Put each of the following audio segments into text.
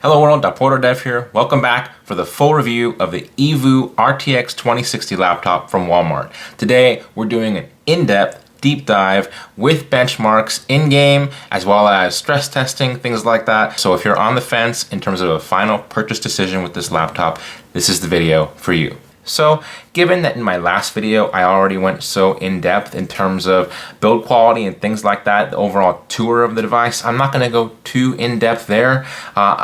Hello world, Dev here. Welcome back for the full review of the Evoo RTX 2060 laptop from Walmart. Today we're doing an in-depth deep dive with benchmarks in-game as well as stress testing, things like that. So if you're on the fence in terms of a final purchase decision with this laptop, this is the video for you. So given that in my last video I already went so in-depth in terms of build quality and things like that, the overall tour of the device, I'm not going to go too in-depth there.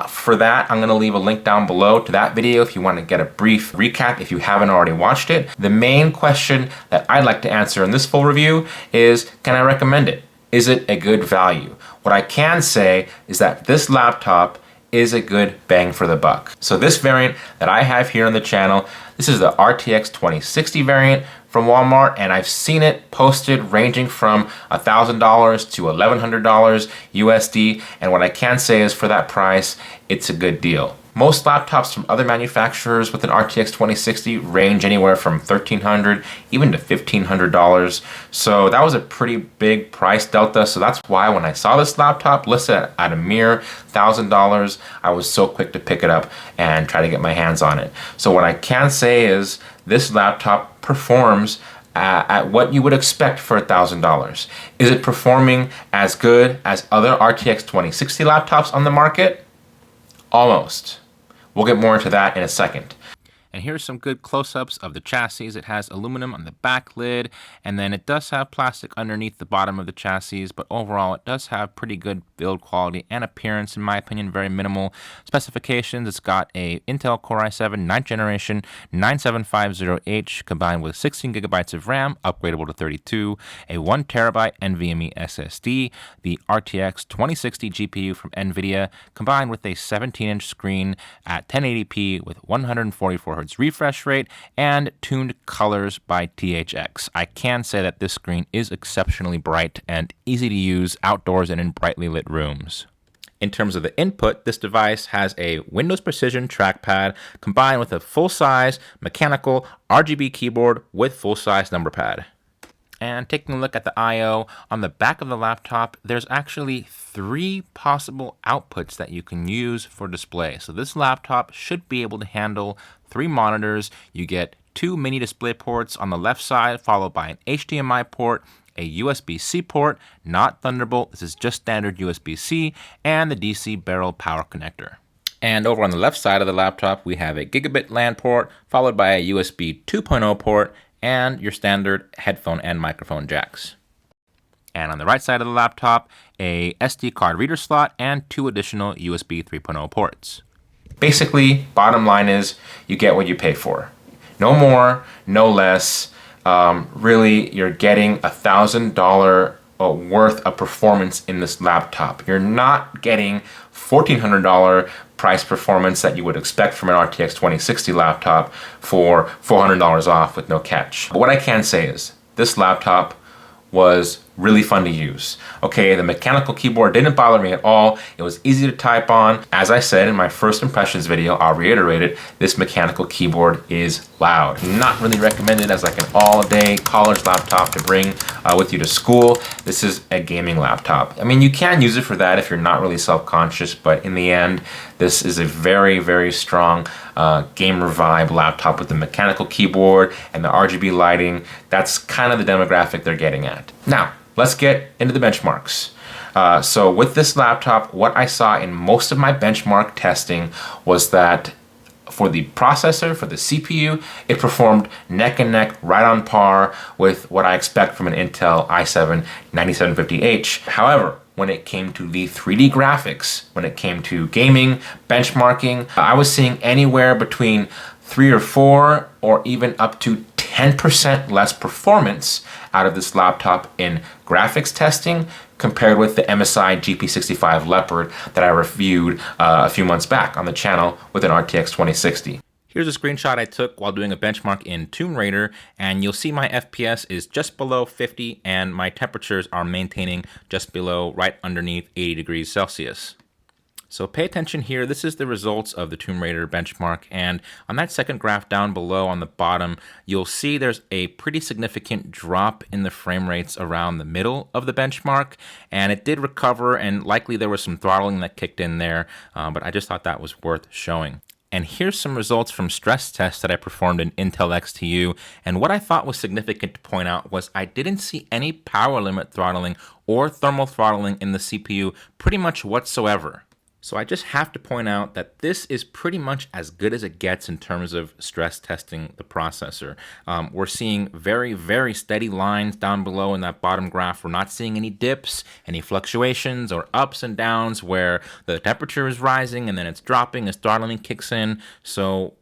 For that, I'm going to leave a link down below to that video if you want to get a brief recap if you haven't already watched it. The main question that I'd like to answer in this full review is, can I recommend it? Is it a good value? What I can say is that this laptop is a good bang for the buck. So this variant that I have here on the channel, this is the RTX 2060 variant from Walmart, and I've seen it posted ranging from $1,000 to $1,100 USD, and what I can say is for that price, it's a good deal. Most laptops from other manufacturers with an RTX 2060 range anywhere from $1,300 even to $1,500. So that was a pretty big price delta. So that's why when I saw this laptop listed at a mere $1,000, I was so quick to pick it up and try to get my hands on it. So what I can say is this laptop performs at what you would expect for $1,000. Is it performing as good as other RTX 2060 laptops on the market? Almost. We'll get more into that in a second. And here's some good close-ups of the chassis. It has aluminum on the back lid, and then it does have plastic underneath the bottom of the chassis, but overall it does have pretty good build quality and appearance, in my opinion, very minimal specifications. It's got a Intel Core i7 9th generation 9750H combined with 16 gigabytes of RAM, upgradable to 32, a 1 terabyte NVMe SSD, the RTX 2060 GPU from NVIDIA, combined with a 17-inch screen at 1080p with 144 Hz refresh rate and tuned colors by THX. I can say that this screen is exceptionally bright and easy to use outdoors and in brightly lit rooms. In terms of the input, this device has a Windows Precision trackpad combined with a full-size mechanical RGB keyboard with full-size number pad. And taking a look at the I/O, on the back of the laptop, there's actually 3 possible outputs that you can use for display. So this laptop should be able to handle 3 monitors. You get 2 mini display ports on the left side, followed by an HDMI port, a USB-C port, not Thunderbolt, this is just standard USB-C, and the DC barrel power connector. And over on the left side of the laptop, we have a gigabit LAN port, followed by a USB 2.0 port, and your standard headphone and microphone jacks. And on the right side of the laptop, a SD card reader slot and 2 additional USB 3.0 ports. Basically, bottom line is you get what you pay for. No more, no less. Really, you're getting $1,000 worth of performance in this laptop. You're not getting $1,400 price performance that you would expect from an RTX 2060 laptop for $400 off with no catch. But what I can say is this laptop was really fun to use. Okay, the mechanical keyboard didn't bother me at all. It was easy to type on. As I said in my first impressions video, I'll reiterate it, this mechanical keyboard is loud. Not really recommended as like an all-day college laptop to bring with you to school. This is a gaming laptop. I mean, you can use it for that if you're not really self-conscious, but in the end, this is a very, very strong gamer vibe laptop with the mechanical keyboard and the RGB lighting. That's kind of the demographic they're getting at. Now, let's get into the benchmarks. So with this laptop, what I saw in most of my benchmark testing was that for the processor, for the CPU, it performed neck and neck, right on par with what I expect from an Intel i7 9750H. However, when it came to the 3D graphics, when it came to gaming, benchmarking, I was seeing anywhere between 3 or 4 or even up to 10% less performance out of this laptop in graphics testing compared with the MSI GP65 Leopard that I reviewed a few months back on the channel with an RTX 2060. Here's a screenshot I took while doing a benchmark in Tomb Raider, and you'll see my FPS is just below 50 and my temperatures are maintaining just below, right underneath 80 degrees Celsius. So pay attention here. This is the results of the Tomb Raider benchmark. And on that second graph down below on the bottom, you'll see there's a pretty significant drop in the frame rates around the middle of the benchmark. And it did recover, and likely there was some throttling that kicked in there. But I just thought that was worth showing. And here's some results from stress tests that I performed in Intel XTU. And what I thought was significant to point out was I didn't see any power limit throttling or thermal throttling in the CPU pretty much whatsoever. So I just have to point out that this is pretty much as good as it gets in terms of stress testing the processor. We're seeing very, very steady lines down below in that bottom graph. We're not seeing any dips, any fluctuations or ups and downs where the temperature is rising and then it's dropping as throttling kicks in. So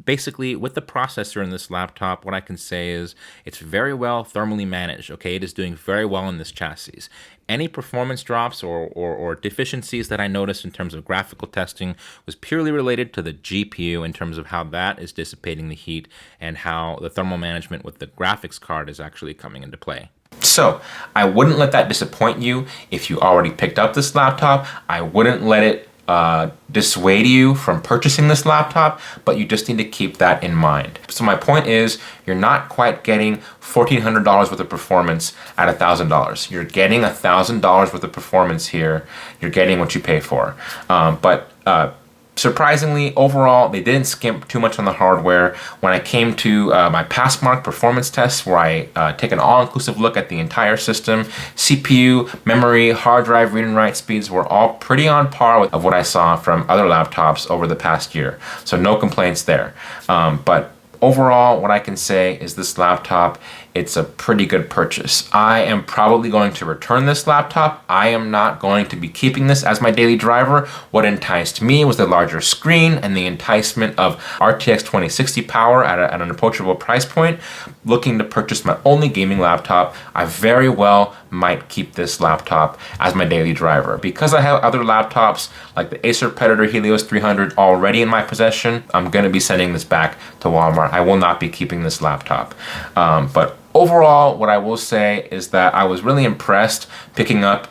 basically, with the processor in this laptop, what I can say is it's very well thermally managed. Okay, it is doing very well in this chassis. Any performance drops or deficiencies that I noticed in terms of graphical testing was purely related to the GPU in terms of how that is dissipating the heat and how the thermal management with the graphics card is actually coming into play. So I wouldn't let that disappoint you if you already picked up this laptop. I wouldn't let it dissuade you from purchasing this laptop, but you just need to keep that in mind. So my point is, you're not quite getting $1,400 worth of performance at $1,000. You're getting $1,000 worth of performance here. You're getting what you pay for. Surprisingly, overall, they didn't skimp too much on the hardware. When I came to my Passmark performance tests, where I take an all-inclusive look at the entire system, CPU, memory, hard drive read and write speeds were all pretty on par with what I saw from other laptops over the past year. So no complaints there. But overall, what I can say is this laptop, it's a pretty good purchase. I am probably going to return this laptop. I am not going to be keeping this as my daily driver. What enticed me was the larger screen and the enticement of RTX 2060 power at an approachable price point. Looking to purchase my only gaming laptop, I very well might keep this laptop as my daily driver. Because I have other laptops like the Acer Predator Helios 300 already in my possession, I'm going to be sending this back to Walmart. I will not be keeping this laptop. But overall, what I will say is that I was really impressed picking up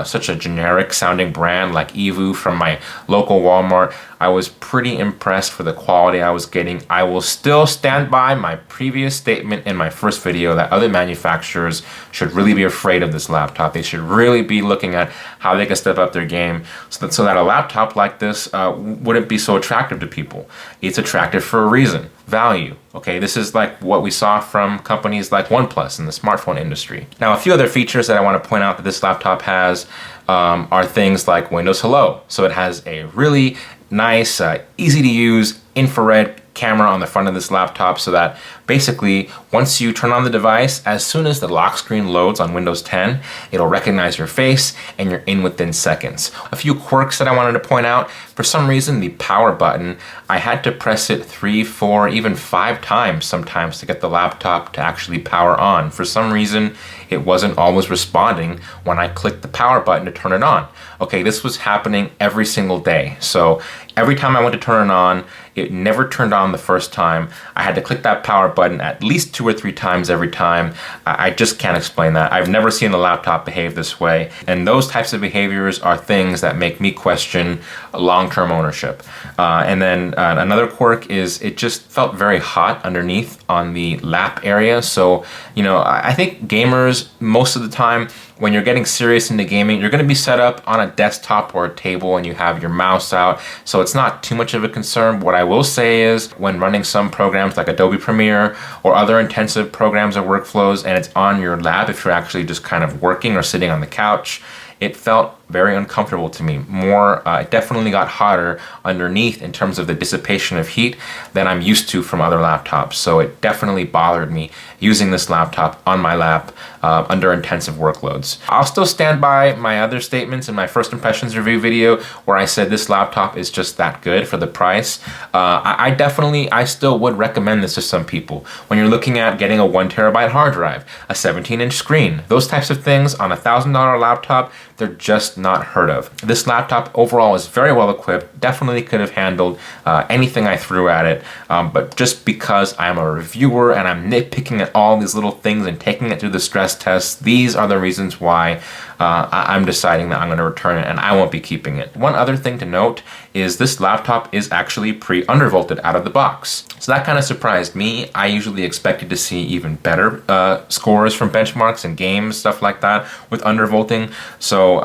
such a generic sounding brand like Evoo from my local Walmart. I was pretty impressed for the quality I was getting. I will still stand by my previous statement in my first video that other manufacturers should really be afraid of this laptop. They should really be looking at how they can step up their game so that a laptop like this wouldn't be so attractive to people. It's attractive for a reason. Value. Okay, this is like what we saw from companies like OnePlus in the smartphone industry. Now, a few other features that I want to point out that this laptop has are things like Windows Hello. So it has a really nice, easy to use infrared camera on the front of this laptop, so that basically once you turn on the device, as soon as the lock screen loads on Windows 10, it'll recognize your face and you're in within seconds. A few quirks that I wanted to point out: for some reason the power button, I had to press it 3, 4, even 5 times sometimes to get the laptop to actually power on. For some reason it wasn't always responding when I clicked the power button to turn it on. Okay, this was happening every single day. So every time I went to turn it on, it never turned on the first time. I had to click that power button at least 2 or 3 times every time. I just can't explain that. I've never seen a laptop behave this way. And those types of behaviors are things that make me question long-term ownership. And then another quirk is it just felt very hot underneath on the lap area. So, you know, I think gamers, most of the time, when you're getting serious into gaming, you're going to be set up on a desktop or a table and you have your mouse out, so it's not too much of a concern. What I will say is, when running some programs like Adobe Premiere or other intensive programs or workflows and it's on your lap, if you're actually just kind of working or sitting on the couch, it felt very uncomfortable to me. It definitely got hotter underneath in terms of the dissipation of heat than I'm used to from other laptops. So it definitely bothered me using this laptop on my lap under intensive workloads. I'll still stand by my other statements in my first impressions review video where I said this laptop is just that good for the price. I still would recommend this to some people. When you're looking at getting a 1 terabyte hard drive, a 17-inch screen, those types of things on a $1,000 laptop, they're just not heard of. This laptop overall is very well equipped, definitely could have handled anything I threw at it, but just because I'm a reviewer and I'm nitpicking at all these little things and taking it through the stress tests, these are the reasons why I'm deciding that I'm going to return it and I won't be keeping it. One other thing to note is this laptop is actually pre-undervolted out of the box. So that kind of surprised me. I usually expected to see even better scores from benchmarks and games, stuff like that with undervolting. So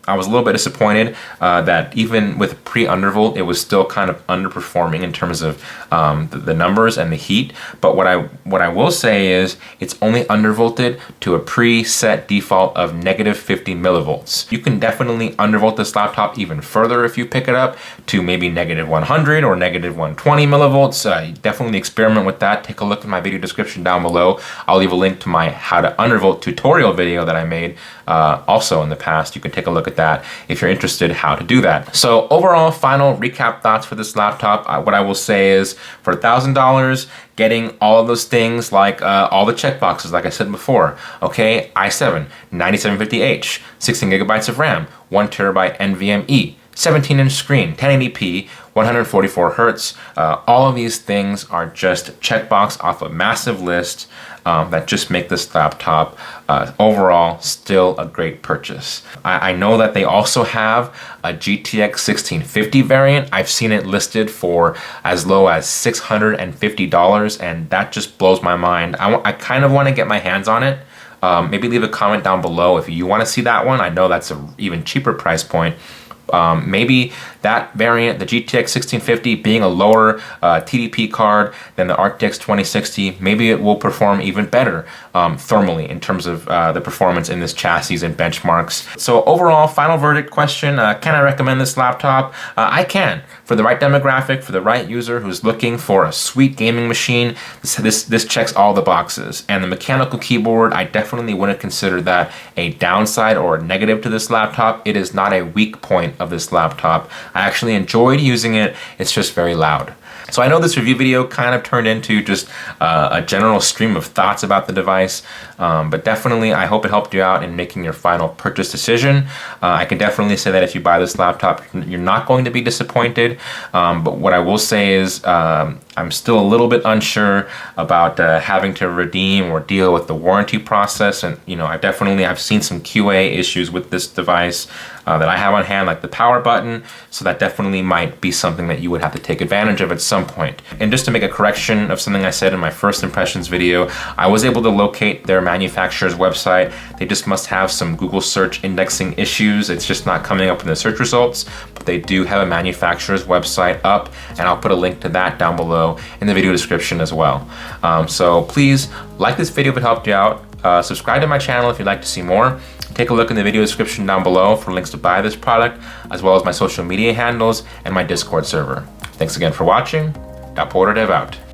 I was a little bit disappointed that even with pre-undervolt, it was still kind of underperforming in terms of the numbers and the heat. But what I will say is it's only undervolted to a preset default of -50 millivolts. You can definitely undervolt this laptop even further if you pick it up to maybe -100 or -120 millivolts. Definitely experiment with that. Take a look at my video description down below. I'll leave a link to my how to undervolt tutorial video that I made also in the past. You can take a look at that if you're interested how to do that. So overall, final recap thoughts for this laptop. What I will say is for $1,000, getting all of those things like all the checkboxes, like I said before. Okay, i7, 9750H, 16 gigabytes of RAM, 1 terabyte NVMe, 17-inch screen, 1080p, 144 hertz. All of these things are just checkbox off a massive list that just make this laptop overall still a great purchase. I know that they also have a GTX 1650 variant. I've seen it listed for as low as $650, and that just blows my mind. I kind of want to get my hands on it. Maybe leave a comment down below if you want to see that one. I know that's an even cheaper price point. Maybe that variant, the GTX 1650, being a lower TDP card than the RTX 2060, maybe it will perform even better thermally in terms of the performance in this chassis and benchmarks. So overall, final verdict question, can I recommend this laptop? I can. For the right demographic, for the right user who's looking for a sweet gaming machine, this checks all the boxes. And the mechanical keyboard, I definitely wouldn't consider that a downside or a negative to this laptop. It is not a weak point of this laptop. I actually enjoyed using it. It's just very loud. So I know this review video kind of turned into just a general stream of thoughts about the device, but definitely I hope it helped you out in making your final purchase decision. I can definitely say that if you buy this laptop, you're not going to be disappointed, but what I will say is I'm still a little bit unsure about having to redeem or deal with the warranty process, and I've seen some QA issues with this device that I have on hand, like the power button, so that definitely might be something that you would have to take advantage of at some point. And just to make a correction of something I said in my first impressions video, I was able to locate their manufacturer's website. They just must have some Google search indexing issues. It's just not coming up in the search results, but they do have a manufacturer's website up, and I'll put a link to that down below in the video description as well. So please like this video if it helped you out. Subscribe to my channel if you'd like to see more. Take a look in the video description down below for links to buy this product, as well as my social media handles and my Discord server. Thanks again for watching. Dev out.